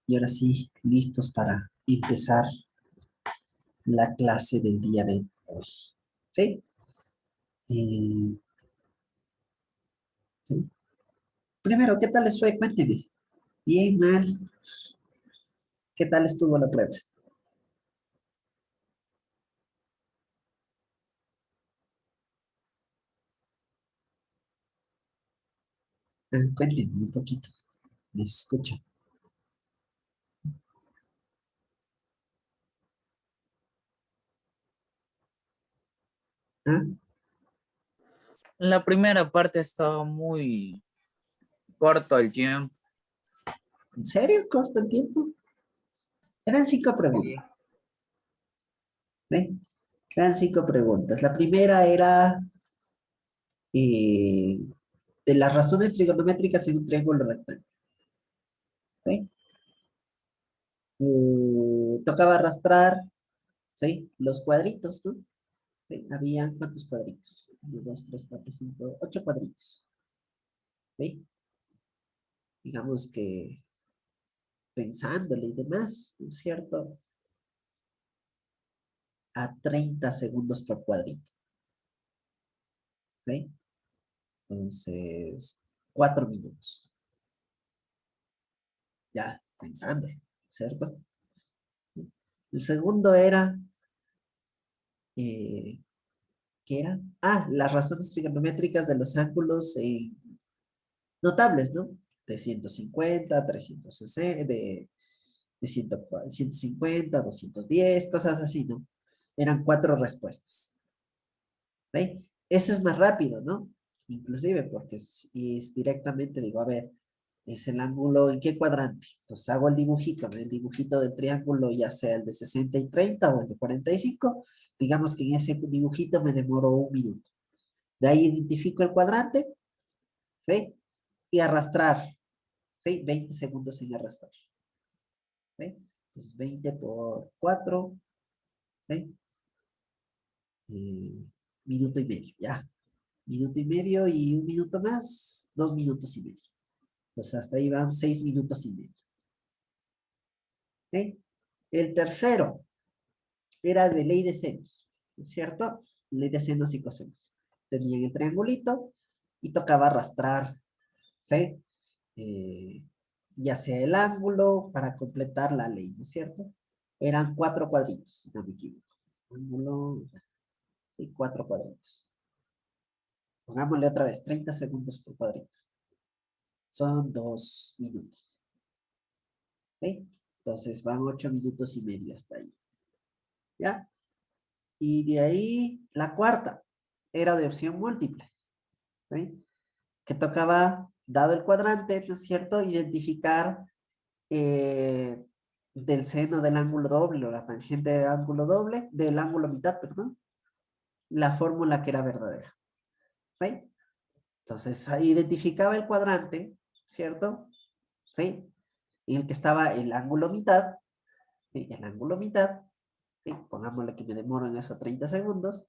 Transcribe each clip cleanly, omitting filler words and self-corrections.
Y ahora sí, listos para empezar la clase del día de hoy. ¿Sí? Eh, ¿Sí? Primero, ¿qué tal les fue? Cuénteme. Bien, mal. ¿Qué tal estuvo la prueba? Cuéntenme un poquito. Les escucho. ¿Ah? La primera parte estaba muy corto el tiempo. ¿En serio? ¿Corto el tiempo? Eran cinco Sí. preguntas. ¿Ve? Eran cinco preguntas. La primera era eh, de las razones trigonométricas en un triángulo rectángulo. ¿Ve? Tocaba arrastrar, ¿sí? Los cuadritos, ¿no? Sí, habían cuántos cuadritos. Uno, dos, tres, cuatro, cinco, ocho cuadritos. ¿Sí? Digamos que pensándole y demás, ¿no es cierto? A 30 segundos por cuadrito. ¿Sí? Entonces, 4 minutos. Ya, pensando, ¿cierto? El segundo era, eh, ¿qué era? Ah, las razones trigonométricas de los ángulos notables, ¿no? De 150, 360, de 100, 150, 210, cosas así, ¿no? Eran cuatro respuestas. ¿Sí? Ese es más rápido, ¿no? Inclusive porque es directamente, digo, a ver, es el ángulo, ¿en qué cuadrante? Entonces hago el dibujito, ¿no? El dibujito del triángulo, ya sea el de 60 y 30 o el de 45, digamos que en ese dibujito me demoro 1 minuto. De ahí identifico el cuadrante, ¿sí? Y arrastrar, ¿sí? 20 segundos en arrastrar, ¿sí? Entonces 20 por 4, ¿sí? Eh, minuto y medio, ya. Minuto y medio y 1 minuto más, 2 minutos y medio. Entonces hasta ahí van 6 minutos y medio. ¿Ok? El tercero era de ley de senos, ¿no es cierto? Ley de senos y cosenos. Tenían el triangulito y tocaba arrastrar, ¿sí? Eh, ya sea el ángulo para completar la ley, ¿no es cierto? Eran cuatro cuadritos, si no me equivoco. Ángulo y cuatro cuadritos. Pongámosle otra vez, 30 segundos por cuadrito. Son 2 minutos. ¿Sí? Entonces van 8 minutos y medio hasta ahí. ¿Ya? Y de ahí la cuarta era de opción múltiple. ¿Sí? Que tocaba, dado el cuadrante, ¿no es cierto? Identificar eh, del seno del ángulo doble o la tangente del ángulo doble, del ángulo mitad, perdón, la fórmula que era verdadera. ¿Sí? Entonces ahí identificaba el cuadrante, ¿cierto? ¿Sí? En el que estaba el ángulo mitad, ¿sí? El ángulo mitad, ¿sí? Pongámosle que me demoro en eso 30 segundos,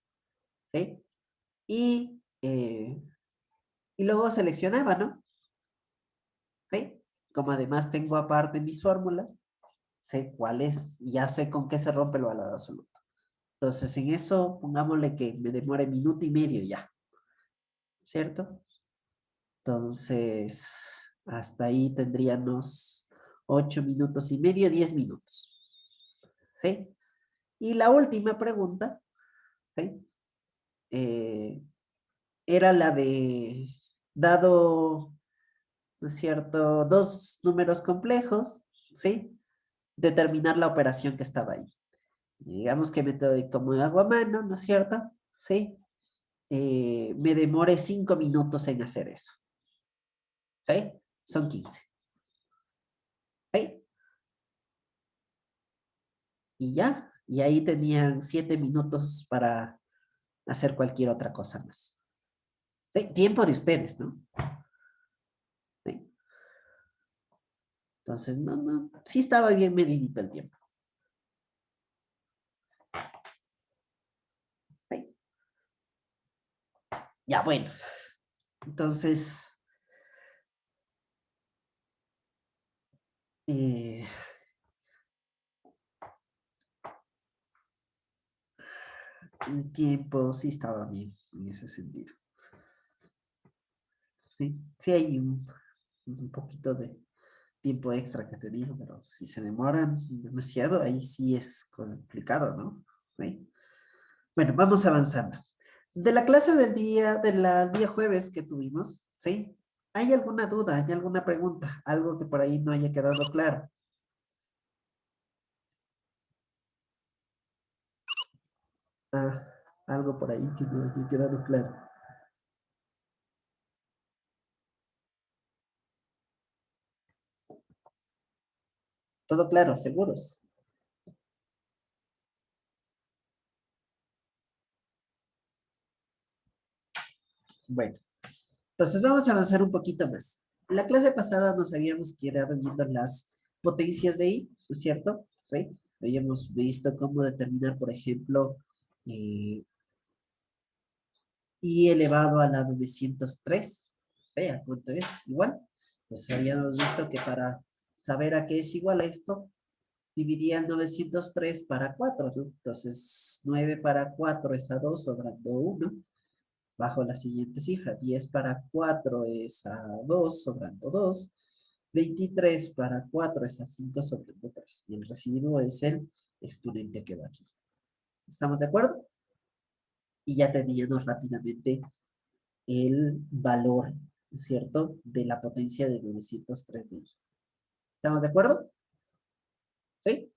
¿sí? Y luego seleccionaba, ¿no? ¿Sí? Como además tengo aparte mis fórmulas, sé cuál es, ya sé con qué se rompe el valor absoluto. Entonces, en eso, pongámosle que me demore minuto y medio ya, ¿cierto? Entonces, hasta ahí tendríamos 8 minutos y medio, 10 minutos, ¿sí? Y la última pregunta, ¿sí? Eh, era la de, dado, ¿no es cierto? Dos números complejos, ¿sí? Determinar la operación que estaba ahí. Digamos que me doy como hago a mano, ¿no es cierto? ¿Sí? Me demore 5 minutos en hacer eso. ¿Sí? Son 15. ¿Sí? Y ya. Y ahí tenían 7 minutos para hacer cualquier otra cosa más. ¿Sí? Tiempo de ustedes, ¿no? ¿Sí? Entonces, no, no, sí estaba bien medidito el tiempo. ¿Sí? Ya, bueno. Entonces, eh, El tiempo sí estaba bien en ese sentido. Sí, sí hay un poquito de tiempo extra que te digo, pero si se demoran demasiado, ahí sí es complicado, ¿no? Sí. Bueno, vamos avanzando. De la clase del día jueves que tuvimos, ¿sí? ¿Hay alguna duda, hay alguna pregunta, algo que por ahí no haya quedado claro? Ah, algo por ahí que no haya quedado claro. Todo claro, seguros. Bueno, entonces vamos a avanzar un poquito más. La clase pasada nos habíamos quedado viendo las potencias de I, ¿no es cierto? ¿Sí? Habíamos visto cómo determinar, por ejemplo, eh, I elevado a la 903, ¿sí? ¿A cuánto es? Igual. Pues habíamos visto que para saber a qué es igual a esto, dividía el 903 para 4, ¿no? Entonces, 9 para 4 es a 2, sobrando 1. Bajo la siguiente cifra, 10 para 4 es a 2, sobrando 2. 23 para 4 es a 5, sobrando 3. Y el residuo es el exponente que va aquí. ¿Estamos de acuerdo? Y ya teníamos rápidamente el valor, ¿no es cierto?, de la potencia de 903 de I. ¿Estamos de acuerdo? ¿Sí?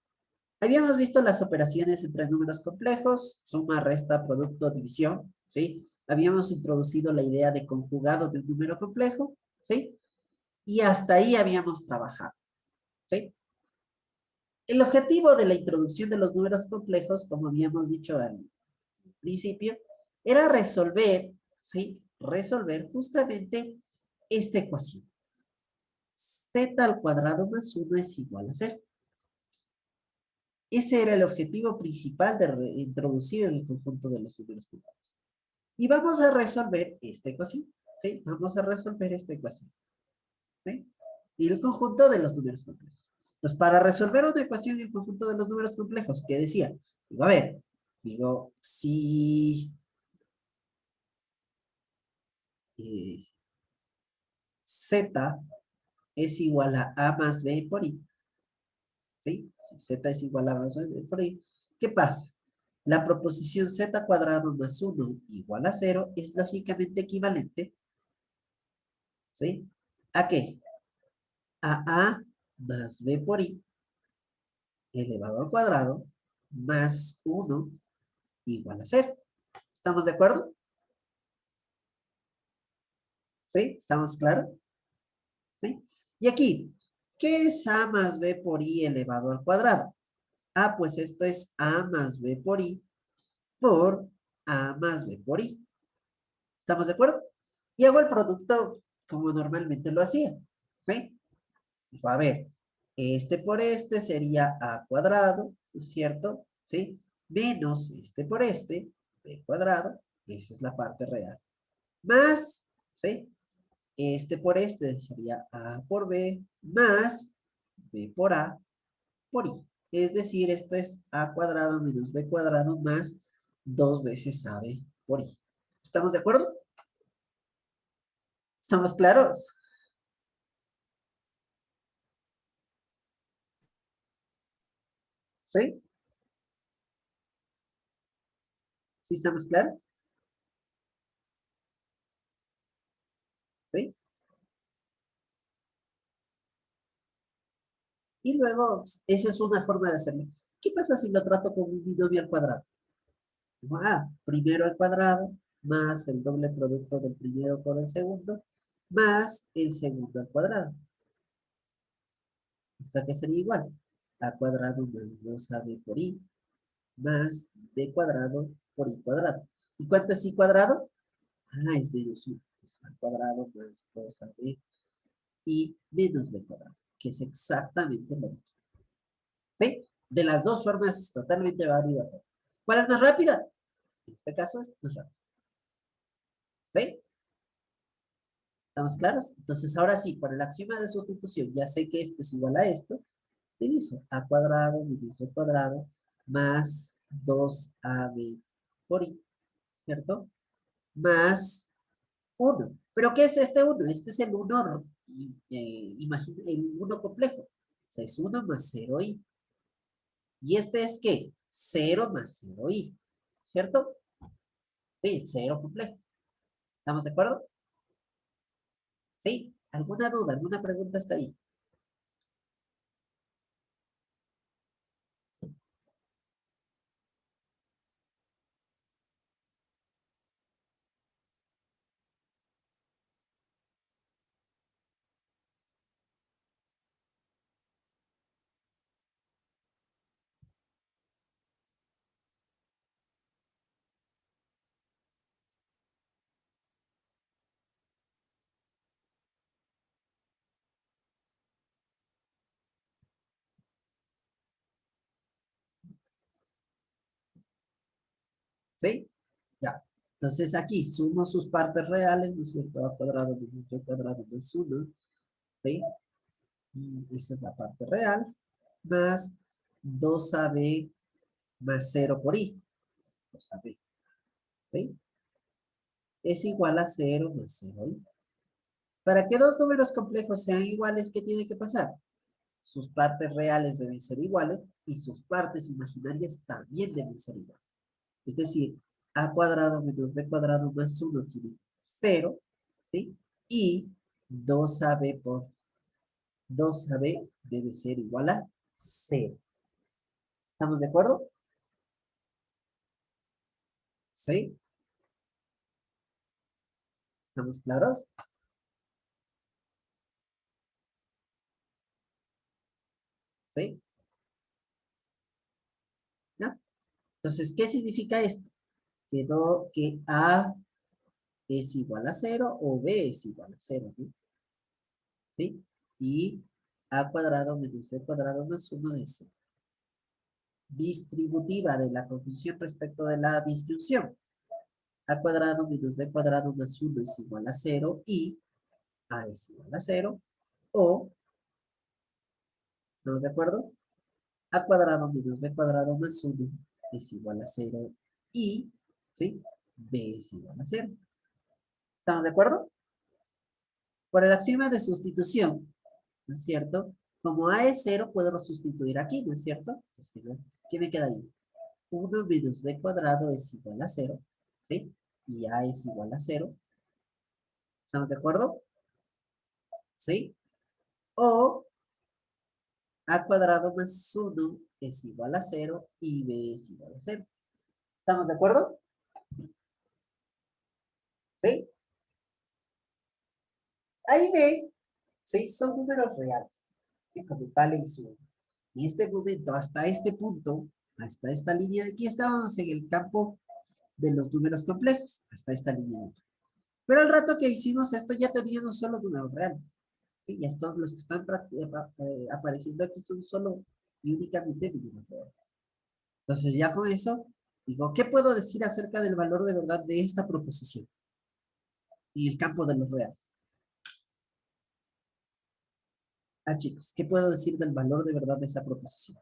Habíamos visto las operaciones entre números complejos, suma, resta, producto, división, ¿sí? Habíamos introducido la idea de conjugado de un número complejo, ¿sí? Y hasta ahí habíamos trabajado, ¿sí? El objetivo de la introducción de los números complejos, como habíamos dicho al principio, era resolver, ¿sí? Resolver justamente esta ecuación. Z al cuadrado más 1 es igual a 0. Ese era el objetivo principal de introducir en el conjunto de los números complejos. Y vamos a resolver esta ecuación, ¿sí? Vamos a resolver esta ecuación, ¿sí? Y el conjunto de los números complejos. Entonces, para resolver una ecuación en el conjunto de los números complejos, ¿qué decía? Digo, a ver, digo, si eh, Z es igual a más B por I, ¿sí? Si Z es igual a más B por I, ¿qué pasa? La proposición Z cuadrado más 1 igual a 0 es lógicamente equivalente, ¿sí? ¿A qué? A más B por I elevado al cuadrado más 1 igual a 0. ¿Estamos de acuerdo? ¿Sí? ¿Estamos claros? ¿Sí? Y aquí, ¿qué es A más B por I elevado al cuadrado? Ah, pues esto es A más B por I por A más B por I. ¿Estamos de acuerdo? Y hago el producto como normalmente lo hacía. ¿Sí? Dijo, a ver, este por este sería A cuadrado, ¿no es cierto? ¿Sí? Menos este por este, B cuadrado, esa es la parte real. Más, ¿sí? Este por este sería A por B más B por A por I. Es decir, esto es A cuadrado menos B cuadrado más 2 veces AB por I. ¿Estamos de acuerdo? ¿Estamos claros? ¿Sí? ¿Sí estamos claros? ¿Sí? Y luego, esa es una forma de hacerlo. ¿Qué pasa si lo trato como un binomio al cuadrado? Primero al cuadrado más el doble producto del primero por el segundo más el segundo al cuadrado. ¿Hasta que sería igual? A cuadrado más 2AB por I más B cuadrado por I cuadrado. ¿Y cuánto es I cuadrado? Es menos 1. Pues A cuadrado más 2AB y menos B cuadrado, que es exactamente lo mismo. ¿Sí? De las dos formas es totalmente válido hacer. ¿Cuál es más rápida? En este caso es más rápida. ¿Sí? ¿Estamos claros? Entonces, ahora sí, por el axioma de sustitución, ya sé que esto es igual a esto. Utilizo A cuadrado menos B cuadrado más 2AB por i, ¿cierto? Más 1. ¿Pero qué es este 1? Este es el 1, imagina, el 1 complejo. O sea, es 1 más 0i. ¿Y este es qué? 0 más 0i, ¿cierto? Sí, 0 complejo. ¿Estamos de acuerdo? ¿Sí? ¿Alguna duda? ¿Alguna pregunta hasta ahí? ¿Sí? Ya. Entonces aquí sumo sus partes reales, ¿no es cierto? A cuadrado menos b cuadrado más 1. ¿Sí? Y esa es la parte real. Más 2ab más 0 por i. 2ab. ¿Sí? Es igual a 0 más 0i. Para que dos números complejos sean iguales, ¿qué tiene que pasar? Sus partes reales deben ser iguales y sus partes imaginarias también deben ser iguales. Es decir, a cuadrado menos b cuadrado más 1 tiene que ser 0, ¿sí? Y 2ab por 2ab debe ser igual a 0. ¿Estamos de acuerdo? ¿Sí? ¿Estamos claros? ¿Sí? ¿No? Entonces, ¿qué significa esto? Que A es igual a 0 o B es igual a 0, ¿no? ¿Sí? Y A cuadrado menos B cuadrado más 1 de 0. Distributiva de la conjunción respecto de la disyunción. A cuadrado menos B cuadrado más 1 es igual a 0 y A es igual a 0. O, ¿estamos de acuerdo? A cuadrado menos B cuadrado más 1 es igual a 0 y, ¿sí? B es igual a 0. ¿Estamos de acuerdo? Por el axioma de sustitución, ¿no es cierto? Como A es 0, puedo sustituir aquí, ¿no es cierto? Entonces, ¿qué me queda ahí? 1 menos B cuadrado es igual a 0, ¿sí? Y A es igual a 0. ¿Estamos de acuerdo? ¿Sí? O A cuadrado más 1 es igual a 0 y B es igual a 0. ¿Estamos de acuerdo? ¿Sí? Ahí B, ¿sí? Son números reales, ¿sí? Como tal y su. En este momento, hasta este punto, hasta esta línea de aquí, estábamos en el campo de los números complejos, hasta esta línea de aquí. Pero al rato que hicimos esto, ya teníamos solo números reales. ¿Sí? Y estos, los que están apareciendo aquí, son solo y únicamente números reales. Entonces, ya con eso, digo, ¿qué puedo decir acerca del valor de verdad de esta proposición en el campo de los reales? Ah, chicos, ¿qué puedo decir del valor de verdad de esa proposición?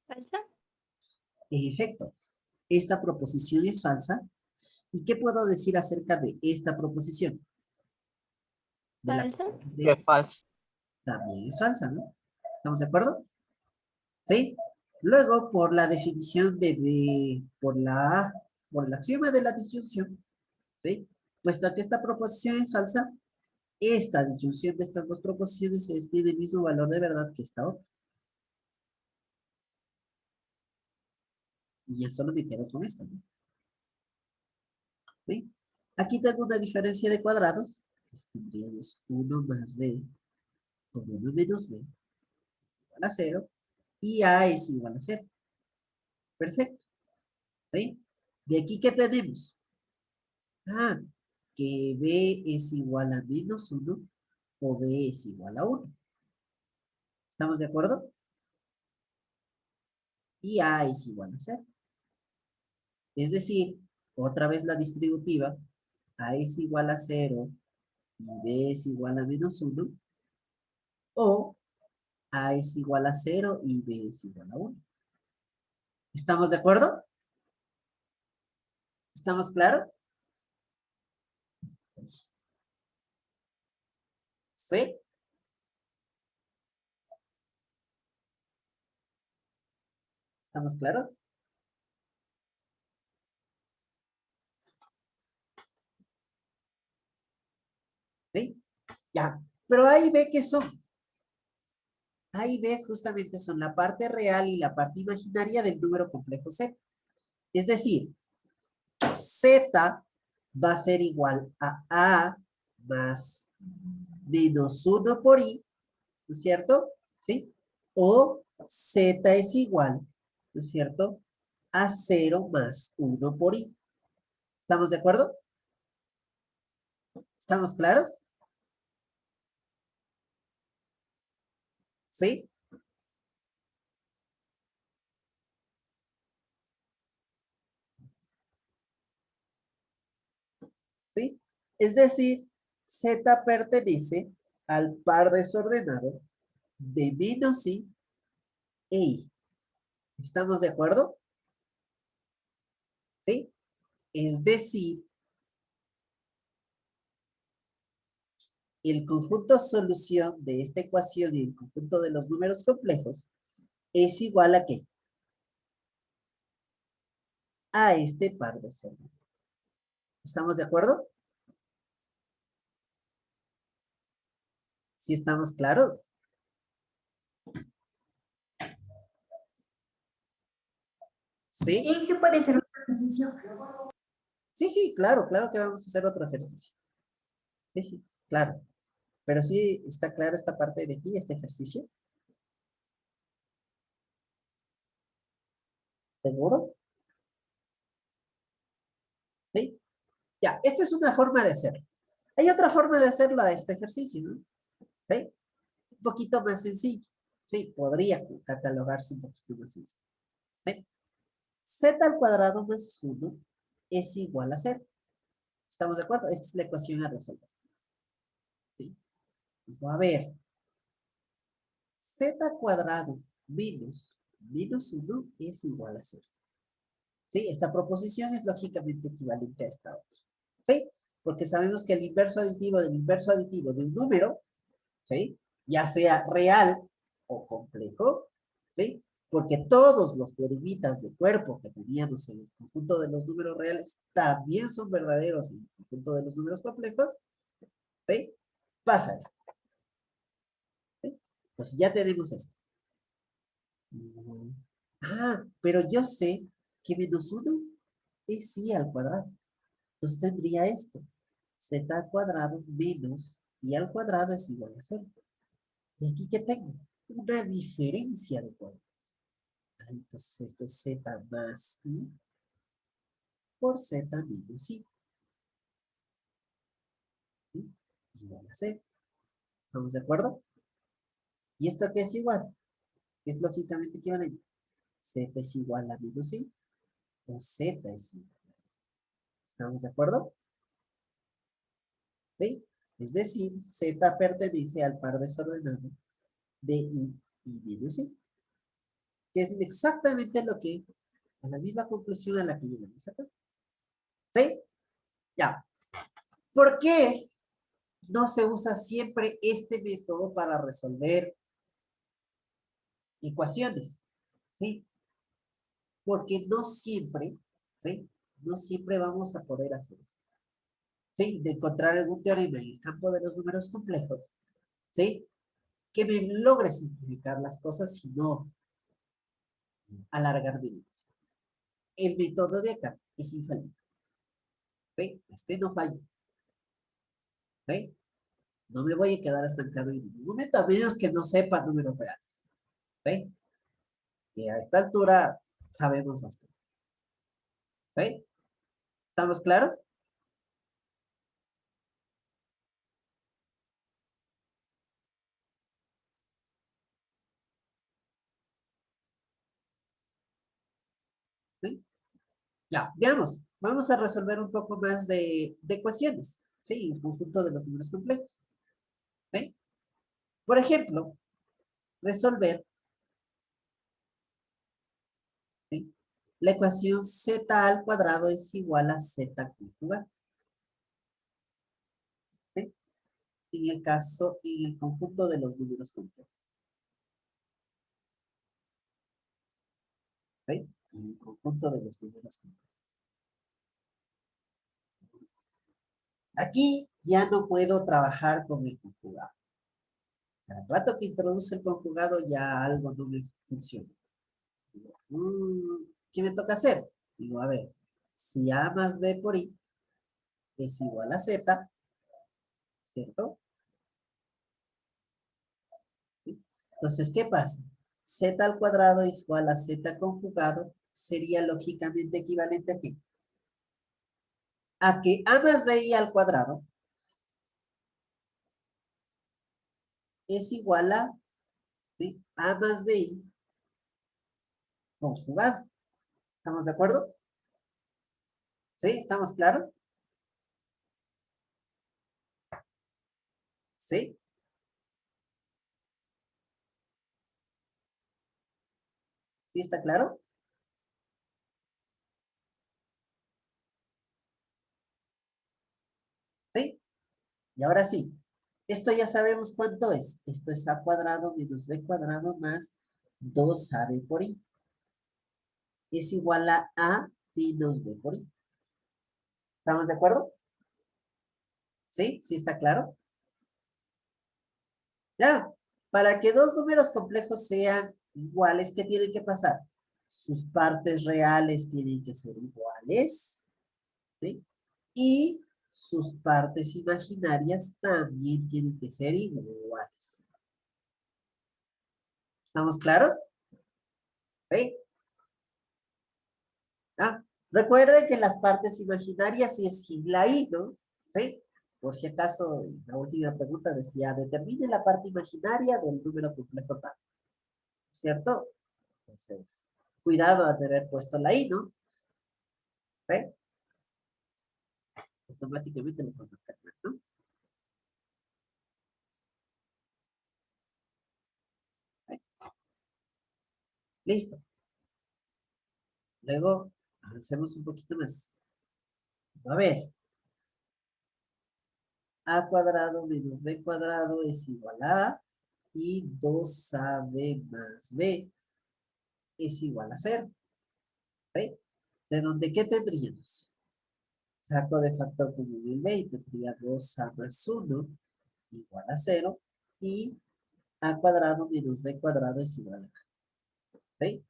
¿Falsa? En efecto, esta proposición es falsa. ¿Y qué puedo decir acerca de esta proposición? De la ¿Falsa? Que es falso. también es falsa, ¿no? ¿Estamos de acuerdo? ¿Sí? Luego, por la definición por el axioma de la disyunción, ¿sí? Puesto que esta proposición es falsa, esta disyunción de estas dos proposiciones tiene el mismo valor de verdad que esta otra. Y ya solo me quedo con esta, ¿no? ¿Sí? Aquí tengo una diferencia de cuadrados. Entonces tendríamos 1 más b por 1 menos b es igual a 0. Y a es igual a 0. Perfecto. ¿Sí? De aquí, ¿qué tenemos? Ah, que b es igual a menos 1 o b es igual a 1. ¿Estamos de acuerdo? Y a es igual a 0. Es decir, otra vez la distributiva, a es igual a 0 y b es igual a menos 1, o a es igual a 0 y b es igual a 1. ¿Estamos de acuerdo? ¿Estamos claros? ¿Sí? ¿Estamos claros? ¿Sí? Ya. Pero ahí ve que son. Ahí ve justamente son la parte real y la parte imaginaria del número complejo Z. Es decir, Z va a ser igual a más menos 1 por I, ¿no es cierto? ¿Sí? O Z es igual, ¿no es cierto? A 0 más 1 por I. ¿Estamos de acuerdo? ¿Estamos claros? ¿Sí? ¿Sí? Es decir, Z pertenece al par desordenado de menos I e I. ¿Estamos de acuerdo? ¿Sí? Es decir, el conjunto solución de esta ecuación y el conjunto de los números complejos es igual a ¿qué? A este par desordenado. ¿Estamos de acuerdo? ¿Sí estamos claros? ¿Sí? ¿Y qué puede ser un ejercicio? Sí, sí, claro, claro que vamos a hacer otro ejercicio. Sí, sí, claro. Pero sí está clara esta parte de aquí, este ejercicio. ¿Seguros? ¿Sí? Ya, esta es una forma de hacerlo. Hay otra forma de hacerlo a este ejercicio, ¿no? ¿Sí? Un poquito más sencillo. Sí, podría catalogarse un poquito más sencillo. ¿Sí? Z al cuadrado más 1 es igual a 0. ¿Estamos de acuerdo? Esta es la ecuación a resolver. ¿Sí? A ver, Z cuadrado menos 1 es igual a 0. ¿Sí? Esta proposición es lógicamente equivalente a esta otra. ¿Sí? Porque sabemos que el inverso aditivo del inverso aditivo de un número, ¿sí? Ya sea real o complejo, ¿sí? Porque todos los primitas de cuerpo que teníamos en el conjunto de los números reales también son verdaderos en el conjunto de los números complejos, ¿sí? Pasa esto, ¿sí? Pues ya tenemos esto. Pero yo sé que menos 1 es I al cuadrado. Entonces tendría esto. Z al cuadrado menos I al cuadrado es igual a 0. ¿Y aquí qué tengo? Una diferencia de cuadros. Entonces esto es Z más I por Z menos I. ¿Sí? Igual a 0. ¿Estamos de acuerdo? ¿Y esto qué es igual? Es lógicamente equivalente. Z es igual a menos I o Z es igual. ¿Estamos de acuerdo? ¿Sí? Es decir, Z pertenece al par desordenado de I y menos I. Que es exactamente lo que, a la misma conclusión a la que llegamos acá. ¿Sí? Ya. ¿Por qué no se usa siempre este método para resolver ecuaciones? ¿Sí? Porque no siempre, ¿sí? No siempre vamos a poder hacer esto. ¿Sí? De encontrar algún teorema en el campo de los números complejos, ¿sí? Que me logre simplificar las cosas y no alargar mi vida. El método de acá es infalible. ¿Sí? Este no falla. ¿Sí? No me voy a quedar estancado en ningún momento, a menos que no sepa números reales. ¿Sí? Y a esta altura sabemos bastante. ¿Sí? ¿Estamos claros? ¿Sí? Ya, veamos. Vamos a resolver un poco más de ecuaciones. ¿Sí? Un conjunto de los números complejos. ¿Sí? Por ejemplo, resolver, ¿sí? La ecuación z al cuadrado es igual a z conjugado. ¿Sí? En el caso, en el conjunto de los números complejos. ¿Sí? En el conjunto de los números complejos. Aquí ya no puedo trabajar con el conjugado. O sea, al rato que introduce el conjugado ya algo no me funciona. ¿Qué me toca hacer? Digo, a ver, si a más b por i es igual a z, ¿cierto? ¿Sí? Entonces, ¿qué pasa? Z al cuadrado es igual a z conjugado sería lógicamente equivalente a ¿qué? A que a más b al cuadrado es igual a, ¿sí? A más b conjugado. ¿Estamos de acuerdo? ¿Sí? ¿Estamos claros? ¿Sí? ¿Sí está claro? ¿Sí? Y ahora sí, esto ya sabemos cuánto es. Esto es a cuadrado menos b cuadrado más 2ab por i. Es igual a menos b por i. ¿Estamos de acuerdo? ¿Sí? ¿Sí está claro? Ya. Para que dos números complejos sean iguales, ¿qué tienen que pasar? Sus partes reales tienen que ser iguales. ¿Sí? Y sus partes imaginarias también tienen que ser iguales. ¿Estamos claros? ¿Sí? Ah, recuerden que las partes imaginarias sí es sin la i, ¿no? ¿Sí? Por si acaso, la última pregunta decía, determine la parte imaginaria del número complejo tal. ¿Cierto? Entonces, cuidado de haber puesto la i, ¿no? ¿Sí? Automáticamente les va a marcar, ¿no? ¿Sí? Listo. Luego, avancemos un poquito más. A ver, a cuadrado menos b cuadrado es igual a y 2ab más b es igual a 0. ¿Sí? ¿De dónde qué tendríamos? Saco de factor común el b y tendría 2a más 1 igual a 0 y a cuadrado menos b cuadrado es igual a. ¿Sí?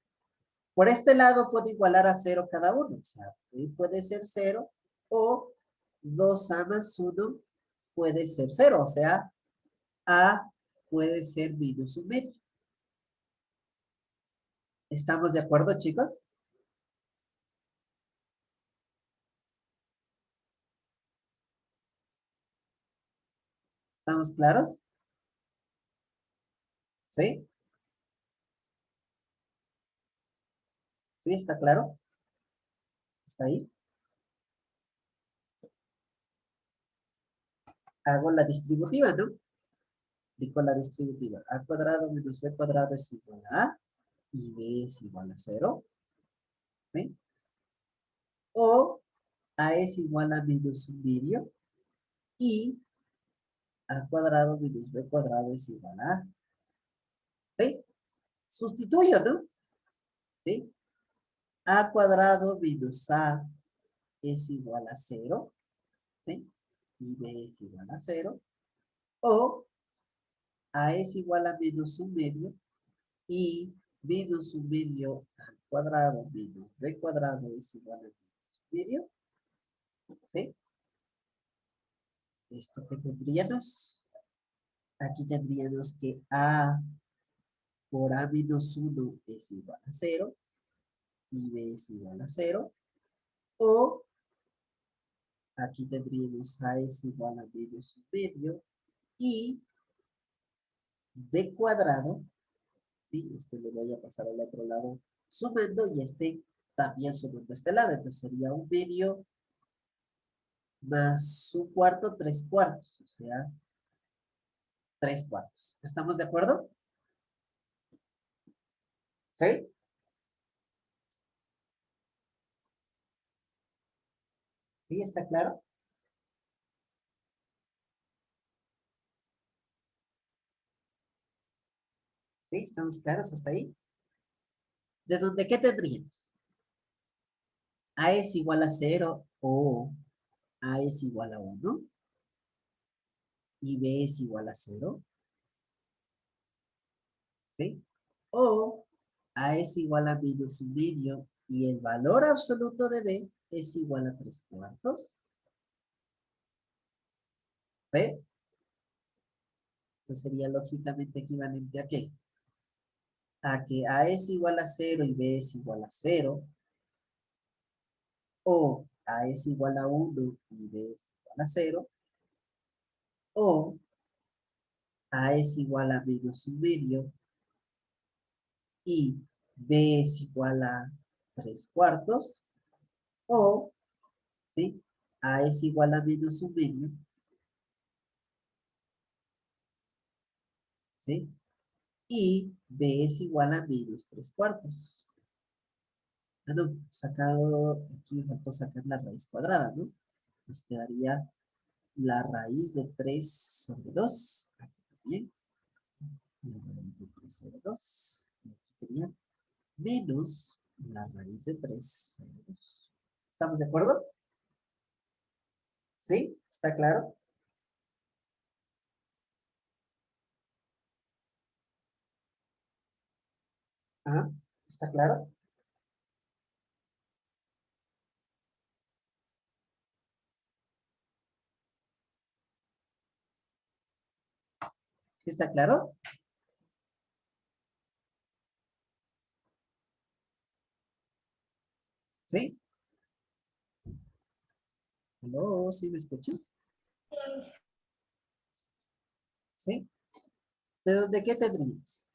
Por este lado puedo igualar a 0 cada uno. O sea, b puede ser 0 o 2a más 1 puede ser 0. O sea, a puede ser menos un medio. ¿Estamos de acuerdo, chicos? ¿Estamos claros? ¿Sí? ¿Sí? ¿Está claro? ¿Está ahí? Hago la distributiva, ¿no? Aplico la distributiva. A cuadrado menos b cuadrado es igual a a y b es igual a 0. ¿Sí? O a es igual a menos un medio y a cuadrado menos b cuadrado es igual a a. ¿Sí? Sustituyo, ¿no? ¿Sí? A cuadrado menos a es igual a 0. ¿Sí? Y b es igual a 0. O a es igual a menos un medio y menos un medio al cuadrado menos b cuadrado es igual a menos un medio. ¿Sí? Esto que tendríamos, aquí tendríamos que a por a menos 1 es igual a 0 y b es igual a 0. O aquí tendríamos a es igual a menos un medio y b cuadrado, ¿sí? Este lo voy a pasar al otro lado sumando y este también sumando este lado. Entonces sería un medio más un cuarto, 3/4. O sea, 3/4. ¿Estamos de acuerdo? ¿Sí? ¿Sí? ¿Está claro? ¿Sí? ¿Estamos claros hasta ahí? ¿De dónde qué tendríamos? A es igual a 0 o A es igual a 1 y B es igual a 0. ¿Sí? O A es igual a menos un medio y el valor absoluto de B es igual a 3 cuartos. ¿Sí? Esto sería lógicamente equivalente ¿a qué? A que A es igual a 0 y B es igual a 0. O A es igual a 1 y B es igual a 0. O A es igual a menos un medio y B es igual a 3 cuartos. O, ¿sí? A es igual a menos un medio, ¿sí? Y B es igual a menos 3 cuartos. Ah, no, sacado, aquí me faltó sacar la raíz cuadrada, ¿no? Nos quedaría la raíz de 3 sobre 2. Aquí también. La raíz de 3 sobre 2. Y aquí sería menos la raíz de 3 sobre 2. ¿Estamos de acuerdo? ¿Sí? ¿Está claro? Ajá. ¿Está claro? ¿Sí está claro? ¿Sí? ¿Aló? ¿Sí me escuchan? ¿Sí? ¿De qué tendríamos?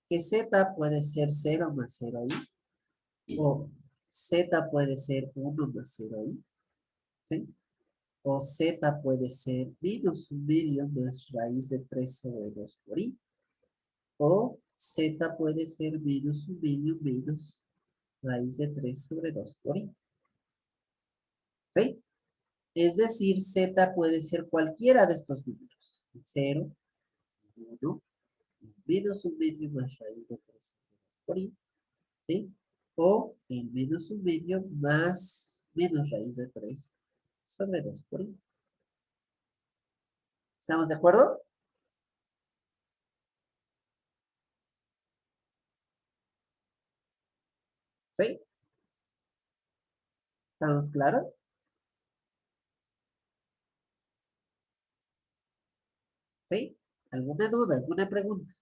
Que z puede ser 0 más 0 ahí, o z puede ser 1 más 0 ahí, ¿sí? O z puede ser menos un medio más raíz de 3 sobre 2 por i, o z puede ser menos un medio menos raíz de 3 sobre 2 por i, ¿sí? Es decir, z puede ser cualquiera de estos números, 0, 1, menos un medio más raíz de 3 sobre 2 por i, ¿sí? O el menos un medio más menos raíz de 3 sobre 2 por i. ¿Estamos de acuerdo? ¿Sí? ¿Estamos claros? ¿Sí? ¿Alguna duda? ¿Alguna pregunta?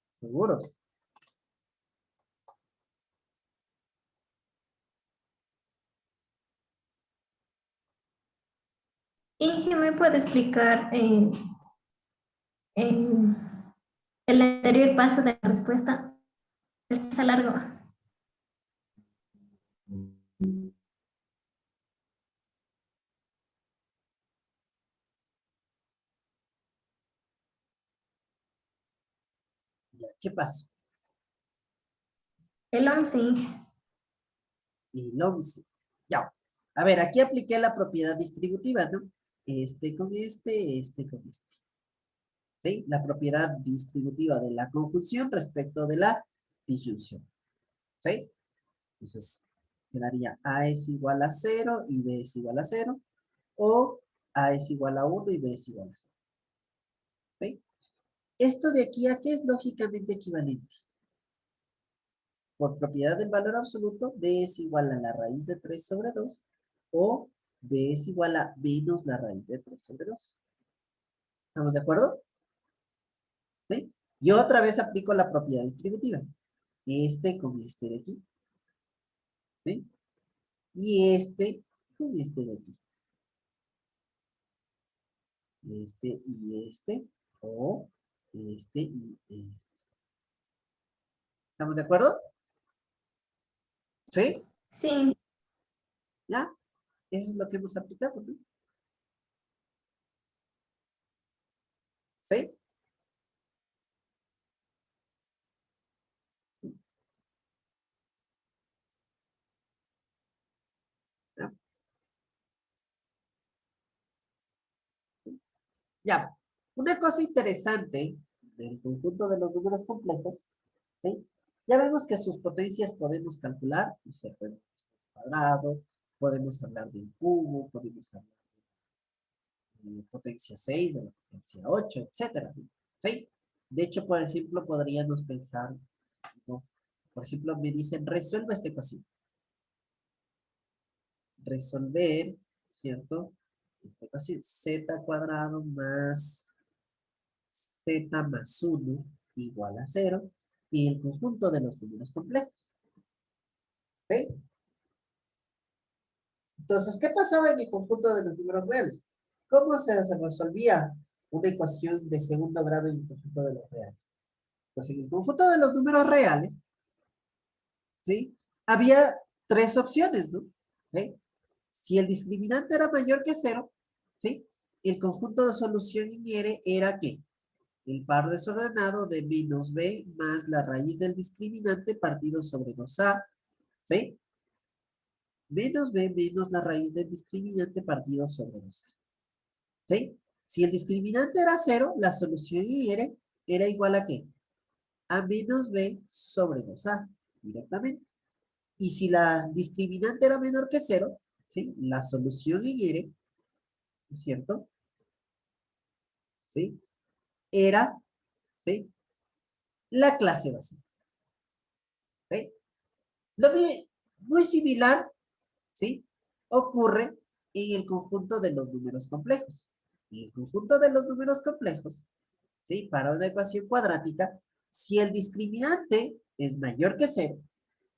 ¿Seguro? Inge, ¿me puede explicar en el anterior paso de la respuesta? Está largo. Ya, ¿qué pasó? El 11, Inge. El 11. Ya. A ver, aquí apliqué la propiedad distributiva, ¿no? Este con este. ¿Sí? La propiedad distributiva de la conjunción respecto de la disyunción. ¿Sí? Entonces, quedaría A es igual a 0 y B es igual a 0. O A es igual a 1 y B es igual a 0. ¿Sí? Esto de aquí a qué es lógicamente equivalente. Por propiedad del valor absoluto, B es igual a la raíz de 3 sobre 2 o B es igual a menos la raíz de 3 sobre 2. ¿Estamos de acuerdo? ¿Sí? Yo otra vez aplico la propiedad distributiva. Este con este de aquí. ¿Sí? Y este con este de aquí. Este y este. O este y este. ¿Estamos de acuerdo? ¿Sí? Sí, ¿Ya? Eso es lo que hemos aplicado, ¿no? ¿Sí? ¿Ya? Ya. Una cosa interesante del conjunto de los números complejos, ¿sí? Ya vemos que sus potencias podemos calcular, ¿no es cierto? El cuadrado, podemos hablar del cubo, podemos hablar de potencia 6, de la potencia 8, etcétera, ¿no? ¿Sí? De hecho, por ejemplo, podríamos pensar, ¿no? Por ejemplo, me dicen, resuelva esta ecuación. Resolver, ¿cierto? Esta ecuación, z cuadrado más z más 1 igual a 0 y el conjunto de los números complejos. ¿Ok? Entonces, ¿qué pasaba en el conjunto de los números reales? ¿Cómo se resolvía una ecuación de segundo grado en el conjunto de los reales? Pues en el conjunto de los números reales, ¿sí? Había tres opciones, ¿no? ¿Sí? Si el discriminante era mayor que 0, ¿sí? El conjunto de solución en R era ¿qué? El par desordenado de menos b más la raíz del discriminante partido sobre 2a, ¿sí? Menos b menos la raíz del discriminante partido sobre 2a, ¿sí? Si el discriminante era 0, la solución IR era igual a ¿qué? A menos b sobre 2a, directamente. Y si la discriminante era menor que 0, ¿sí? La solución IR, ¿no es cierto? ¿Sí? Era, ¿sí? La clase básica, ¿sí? Muy similar, ¿sí? Ocurre en el conjunto de los números complejos. En el conjunto de los números complejos, ¿sí? Para una ecuación cuadrática, si el discriminante es mayor que 0,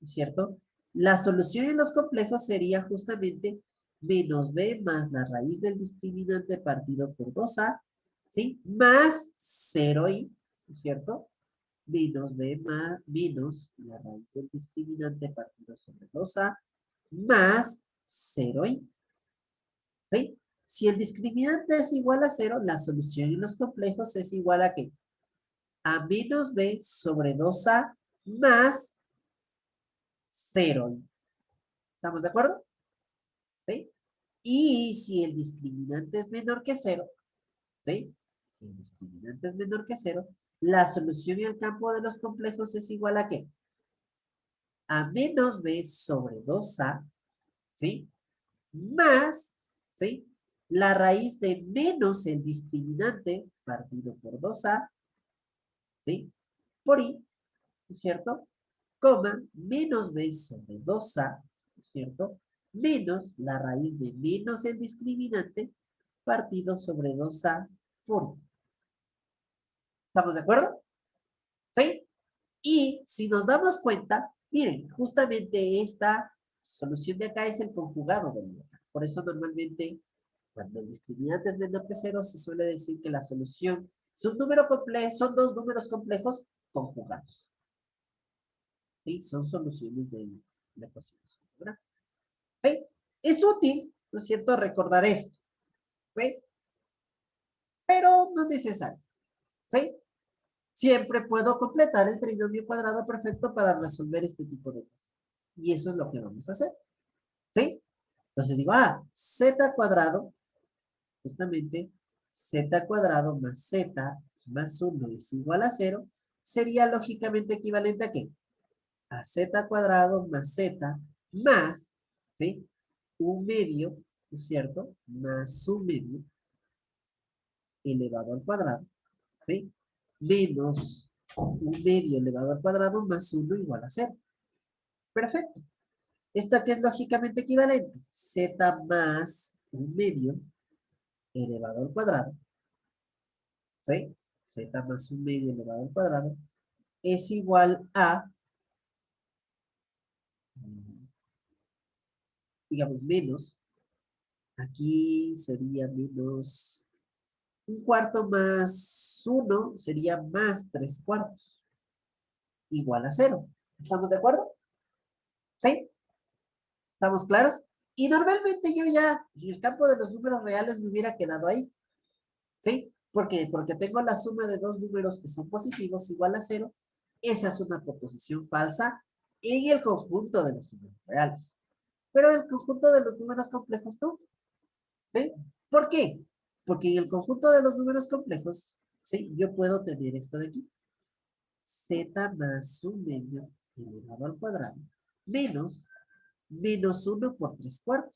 ¿cierto? La solución en los complejos sería justamente menos b más la raíz del discriminante partido por 2a, ¿sí? Más 0i, ¿cierto? Menos b más, menos la raíz del discriminante partido sobre 2a, más 0i, ¿sí? Si el discriminante es igual a 0, la solución en los complejos es igual a ¿qué? A menos b sobre 2a más 0. ¿Estamos de acuerdo? ¿Sí? Y si el discriminante es menor que 0, ¿sí? Si el discriminante es menor que 0, la solución en el campo de los complejos es igual a ¿qué? A menos b sobre 2a, ¿sí? Más, ¿sí? La raíz de menos el discriminante partido por 2a, ¿sí? Por i, ¿no es cierto? Coma, menos b sobre 2a, ¿no es cierto? Menos la raíz de menos el discriminante partido sobre 2a por i. ¿Estamos de acuerdo? ¿Sí? Y si nos damos cuenta, miren, justamente esta solución de acá es el conjugado de la acá. Por eso normalmente, cuando el discriminante es menor que 0, se suele decir que la solución es un número complejo, son dos números complejos conjugados. ¿Sí? Son soluciones de la ecuación. ¿Verdad? ¿Sí? Es útil, ¿no es cierto?, recordar esto. ¿Sí? Pero no es necesario. ¿Sí? Siempre puedo completar el trinomio cuadrado perfecto para resolver este tipo de cosas. Y eso es lo que vamos a hacer. ¿Sí? Entonces digo, z cuadrado, justamente, z cuadrado más z más 1 es igual a 0, sería lógicamente equivalente a ¿qué? A z cuadrado más z más, ¿sí? Un medio, ¿no es cierto? Más un medio elevado al cuadrado, ¿sí? Menos un medio elevado al cuadrado más 1 igual a 0. Perfecto. ¿Esta qué es lógicamente equivalente? Z más un medio elevado al cuadrado, ¿sí? Z más un medio elevado al cuadrado es igual a, digamos, menos, aquí sería menos un cuarto más 1 sería más 3 cuartos. igual a 0. ¿Estamos de acuerdo? ¿Sí? ¿Estamos claros? Y normalmente yo ya, en el campo de los números reales me hubiera quedado ahí. ¿Sí? ¿Por qué? Porque tengo la suma de dos números que son positivos igual a 0. Esa es una proposición falsa en el conjunto de los números reales. Pero en el conjunto de los números complejos no. ¿Sí? ¿Por qué? Porque en el conjunto de los números complejos, ¿sí? Yo puedo tener esto de aquí. Z más un medio elevado al cuadrado menos menos 1 por 3/4.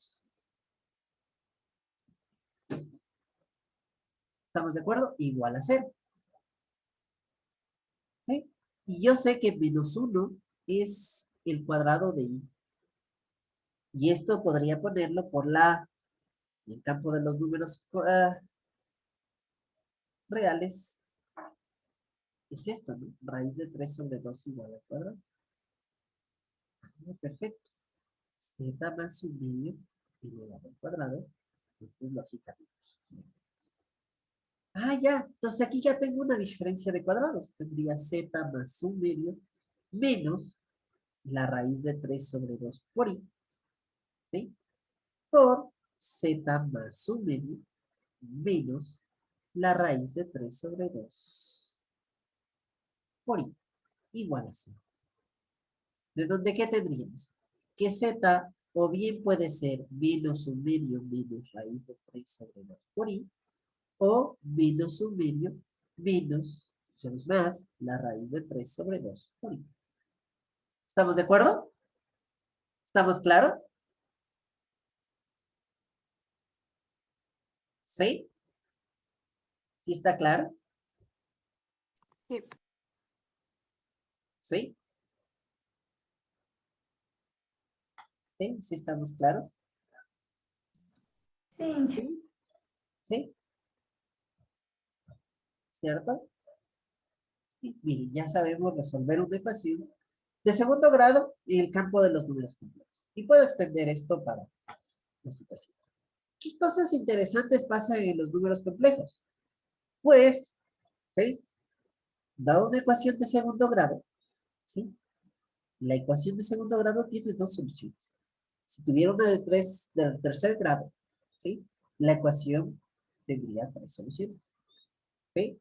¿Estamos de acuerdo? Igual a 0. ¿Sí? Y yo sé que menos 1 es el cuadrado de i. Y esto podría ponerlo por en el campo de los números reales. Es esto, ¿no? Raíz de 3 sobre 2 igual al cuadrado. Perfecto. Z más un medio elevado al cuadrado. Esto es lógicamente. Ah, ya. Entonces aquí ya tengo una diferencia de cuadrados. Tendría z más un medio menos la raíz de 3 sobre 2 por i. ¿Sí? Por z más un medio menos la raíz de 3 sobre 2 por i igual a 0. ¿De dónde qué tendríamos? Que z o bien puede ser menos un medio menos raíz de 3 sobre 2 por i, o menos un medio menos, echamos más, la raíz de 3 sobre 2 por i. ¿Estamos de acuerdo? ¿Estamos claros? ¿Sí? ¿Sí está claro? Sí. ¿Sí? ¿Sí? ¿Sí estamos claros? Sí, ¿Sí? ¿Sí? ¿Cierto? Y miren, ya sabemos resolver una ecuación de segundo grado en el campo de los números complejos. Y puedo extender esto para la situación. ¿Qué cosas interesantes pasan en los números complejos? Pues, ¿sí? Dado una ecuación de segundo grado, ¿sí? La ecuación de segundo grado tiene dos soluciones. Si tuviera una del tercer grado, ¿sí? La ecuación tendría tres soluciones. ¿Sí?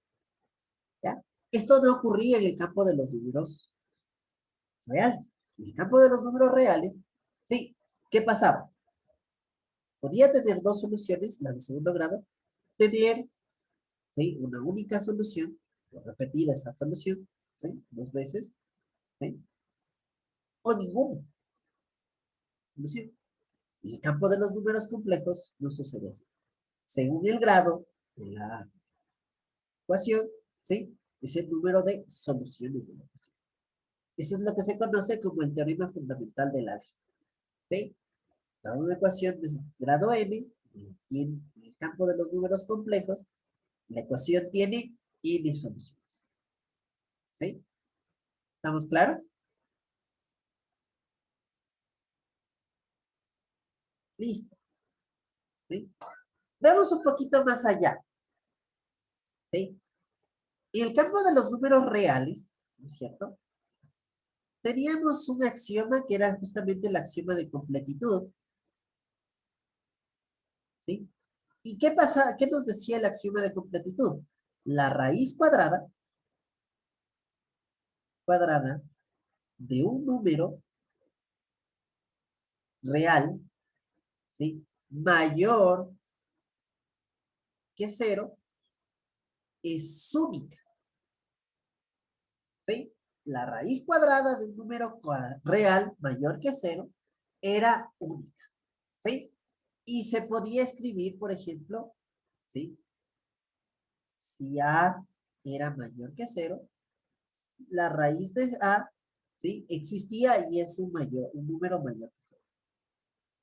¿Ya? Esto no ocurría en el campo de los números reales. En el campo de los números reales, ¿sí? ¿Qué pasaba? Podía tener dos soluciones, la de segundo grado, tener, ¿sí? Una única solución, o repetida esa solución, ¿sí? Dos veces, ¿sí? O ninguna solución. En el campo de los números complejos no sucede así. Según el grado de la ecuación, ¿sí? Es el número de soluciones de la ecuación. Eso es lo que se conoce como el teorema fundamental del álgebra. ¿Sí? Dada una ecuación de grado n, y en el campo de los números complejos, la ecuación tiene n soluciones. ¿Sí? ¿Estamos claros? Listo. ¿Sí? Veamos un poquito más allá. ¿Sí? En el campo de los números reales, ¿no es cierto? Teníamos un axioma que era justamente el axioma de completitud. ¿Sí? ¿Y qué pasa? ¿Qué nos decía el axioma de completitud? La raíz cuadrada de un número real, ¿sí? Mayor que 0 es única. ¿Sí? La raíz cuadrada de un número real mayor que 0 era única. ¿Sí? Y se podía escribir, por ejemplo, ¿sí? Si A era mayor que 0, la raíz de A, ¿sí? Existía y es un número mayor que 0.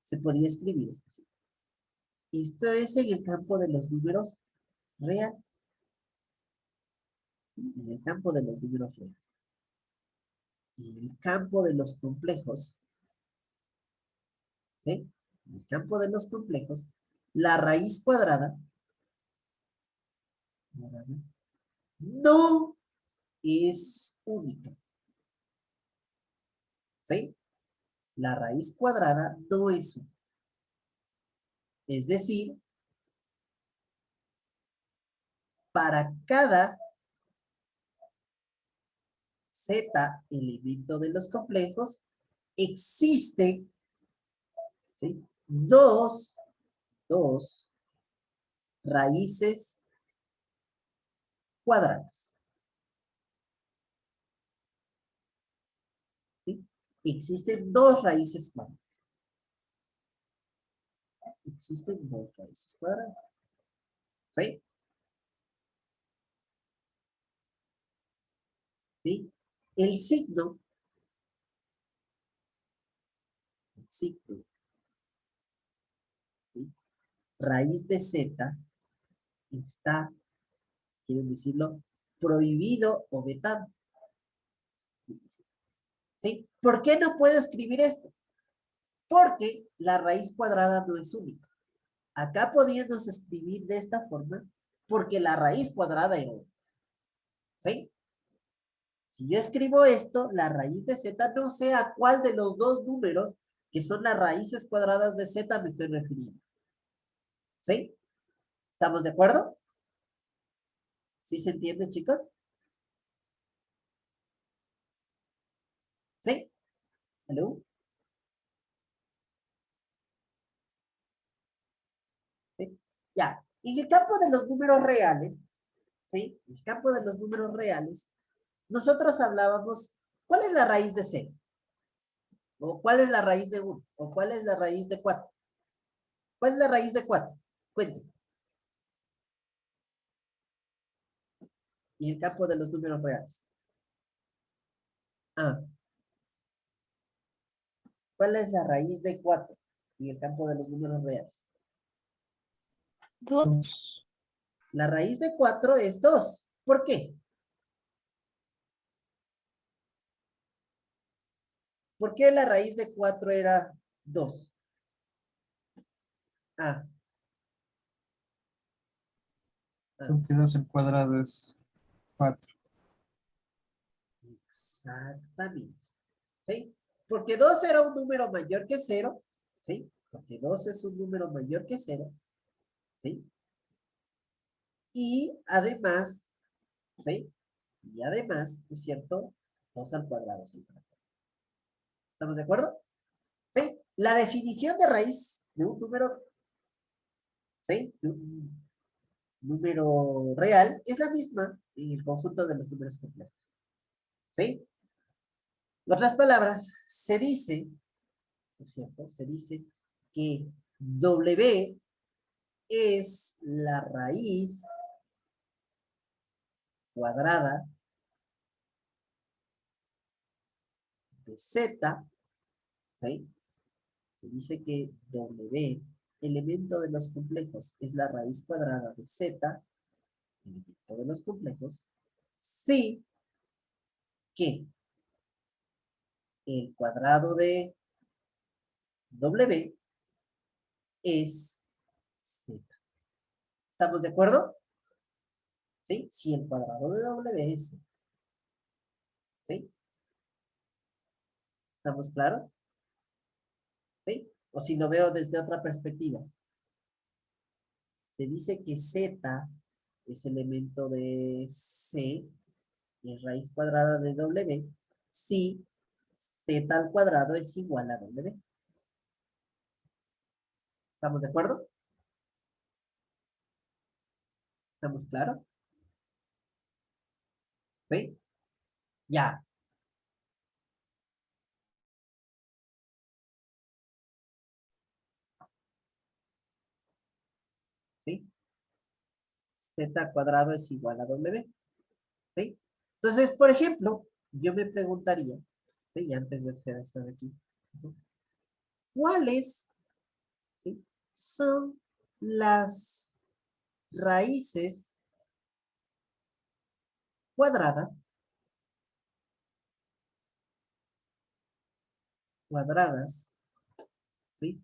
Se podía escribir esto. Esto es en el campo de los números reales. En el campo de los números reales. En el campo de los complejos, ¿sí? En el campo de los complejos, la raíz cuadrada no es única. ¿Sí? La raíz cuadrada no es 1. Es decir, para cada z elemento de los complejos, existen, ¿sí?, dos raíces cuadradas. ¿Sí? Existen dos raíces cuadradas. Existen dos raíces cuadradas. ¿Sí? ¿Sí? El signo, ¿sí?, raíz de z está, si quieren decirlo, prohibido o vetado. ¿Sí? ¿Por qué no puedo escribir esto? Porque la raíz cuadrada no es única. Acá podríamos escribir de esta forma porque la raíz cuadrada era única. ¿Sí? Si yo escribo esto, la raíz de z, no sé a cuál de los dos números que son las raíces cuadradas de z me estoy refiriendo. ¿Sí? ¿Estamos de acuerdo? ¿Sí se entiende, chicos? ¿Sí? ¿Hello? ¿Sí? Ya. En el campo de los números reales, ¿sí? En el campo de los números reales, nosotros hablábamos, ¿cuál es la raíz de 0? ¿O cuál es la raíz de 1? ¿O cuál es la raíz de 4? ¿Cuál es la raíz de 4? Cuéntenme. En el campo de los números reales. Ah. ¿Cuál es la raíz de 4 en el campo de los números reales? 2. La raíz de 4 es 2. ¿Por qué? ¿Por qué la raíz de 4 era 2? Ah. Porque 2 al cuadrado es 4. Exactamente. ¿Sí? Porque 2 era un número mayor que 0. ¿Sí? Porque 2 es un número mayor que 0. ¿Sí? Y además, ¿sí? Y además, ¿es cierto? 2 al cuadrado siempre. ¿Estamos de acuerdo? ¿Sí? La definición de raíz de un número, ¿sí?, de un número real es la misma en el conjunto de los números complejos. ¿Sí? En otras palabras, se dice, ¿no es cierto? Se dice que W es la raíz cuadrada de Z, ¿sí? Se dice que W, elemento de los complejos, es la raíz cuadrada de Z, elemento de los complejos, sí que el cuadrado de W es Z. ¿Estamos de acuerdo? ¿Sí? Si el cuadrado de W es Z. ¿Sí? ¿Estamos claros? ¿Sí? O si lo veo desde otra perspectiva. Se dice que Z es elemento de C, y es raíz cuadrada de W, si Z al cuadrado es igual a W. ¿Estamos de acuerdo? ¿Estamos claros? ¿Sí? Ya. ¿Sí? Z al cuadrado es igual a W. ¿Sí? Entonces, por ejemplo, yo me preguntaría, ¿sí?, antes de hacer esto de aquí, ¿cuáles, ¿sí?, son las raíces cuadradas, ¿sí?,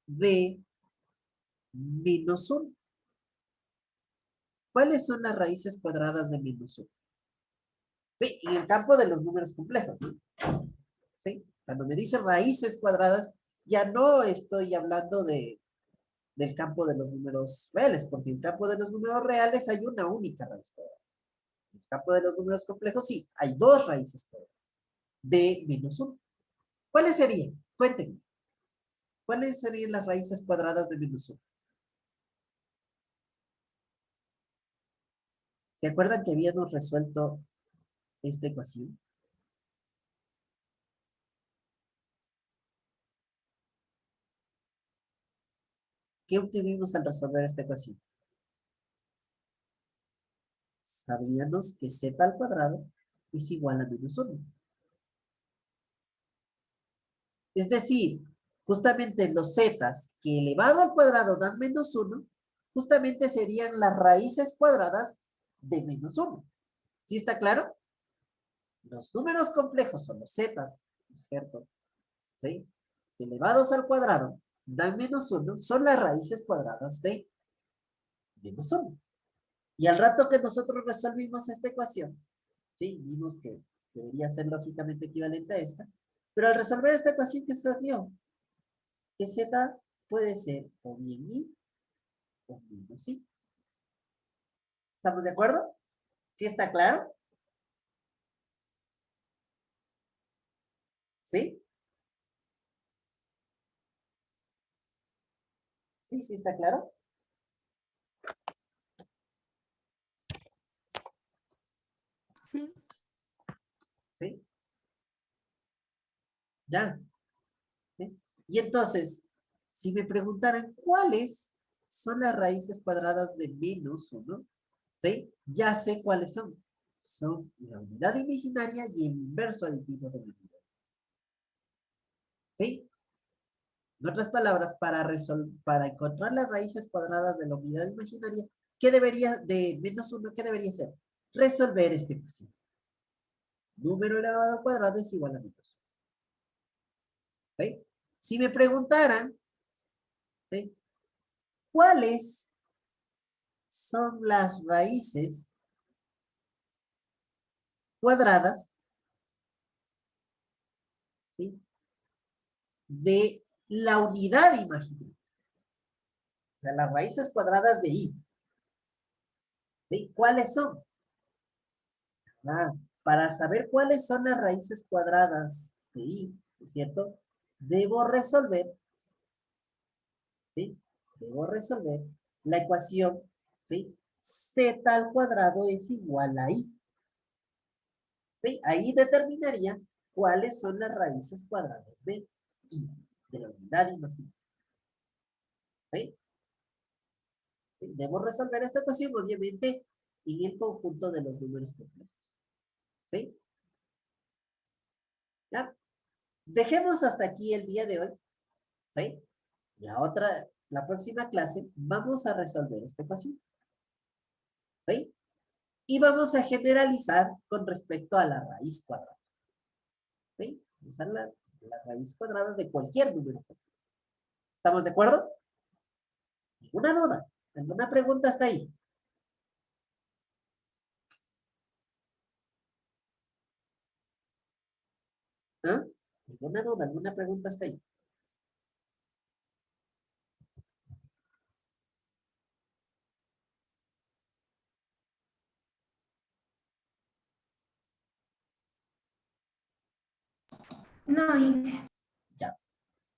de -1? ¿Cuáles son las raíces cuadradas de -1? Sí, en el campo de los números complejos, ¿no? ¿Sí? Cuando me dice raíces cuadradas, ya no estoy hablando del campo de los números reales, porque en el campo de los números reales hay una única raíz cuadrada. En el campo de los números complejos, sí, hay dos raíces cuadradas de menos 1. ¿Cuáles serían? Cuéntenme. ¿Cuáles serían las raíces cuadradas de menos 1? ¿Se acuerdan que habíamos resuelto esta ecuación? ¿Qué obtuvimos al resolver esta ecuación? Sabíamos que z al cuadrado es igual a menos 1. Es decir, justamente los zetas que elevado al cuadrado dan menos 1, justamente serían las raíces cuadradas de menos 1. ¿Sí está claro? Los números complejos son los zetas, ¿no es cierto? ¿Sí? Elevados al cuadrado dan menos 1, son las raíces cuadradas de menos 1. Y al rato que nosotros resolvimos esta ecuación, ¿sí? Vimos que debería ser lógicamente equivalente a esta, pero al resolver esta ecuación, ¿qué salió? Que z puede ser o bien i o menos i. ¿Estamos de acuerdo? ¿Sí está claro? ¿Sí? ¿Sí? ¿Sí está claro? Sí. ¿Sí? Ya. ¿Sí? Y entonces, si me preguntaran cuáles son las raíces cuadradas de menos 1, ¿sí? Ya sé cuáles son. Son la unidad imaginaria y el inverso aditivo de la unidad. ¿Sí? En otras palabras, para encontrar las raíces cuadradas de la unidad imaginaria, ¿qué debería, de menos 1, qué debería ser? Resolver esta ecuación. Número elevado al cuadrado es igual a menos 1. ¿Sí? Si me preguntaran, ¿sí? ¿Cuáles son las raíces cuadradas, ¿sí? De la unidad imaginaria? O sea, las raíces cuadradas de i. ¿Sí? ¿Cuáles son? Ah, para saber cuáles son las raíces cuadradas de i, ¿no es cierto? Debo resolver, ¿sí? Debo resolver la ecuación, ¿sí? Z al cuadrado es igual a i. ¿Sí? Ahí determinaría cuáles son las raíces cuadradas de i, de la unidad imaginaria. ¿Sí? ¿Sí? Debo resolver esta ecuación, obviamente, en el conjunto de los números complejos. ¿Sí? ¿Ya? Dejemos hasta aquí el día de hoy. ¿Sí? La próxima clase, vamos a resolver esta ecuación. ¿Sí? Y vamos a generalizar con respecto a la raíz cuadrada. ¿Sí? Usar la raíz cuadrada de cualquier número. ¿Estamos de acuerdo? ¿Alguna duda? ¿Alguna pregunta hasta ahí? ¿Ah? ¿Alguna duda? ¿Alguna pregunta hasta ahí? No, Inge. Ya.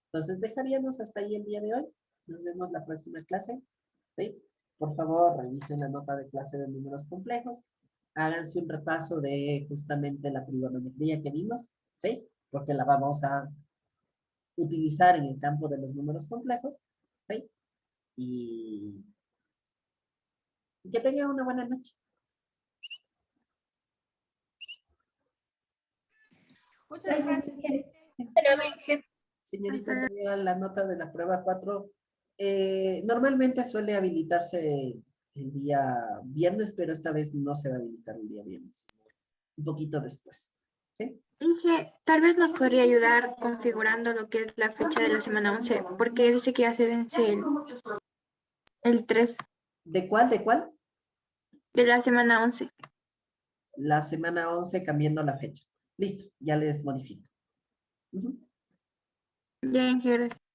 Entonces dejaríamos hasta ahí el día de hoy. Nos vemos la próxima clase. ¿Sí? Por favor, revisen la nota de clase de números complejos. Háganse un repaso de justamente la trigonometría que vimos. ¿Sí? Porque la vamos a utilizar en el campo de los números complejos. ¿Sí? Y que tengan una buena noche. Muchas Gracias, gracias. Inge. Señorita, Hasta tenía la nota de la prueba 4. Normalmente suele habilitarse el día viernes, pero esta vez no se va a habilitar el día viernes. Un poquito después. ¿Sí? Inge, tal vez nos podría ayudar configurando lo que es la fecha de la semana 11, porque dice que ya se vence el 3 ¿De cuál? ¿De cuál? de la semana 11. La semana 11 cambiando la fecha. Listo, ya les modifico. Ujú. Ya en geografía.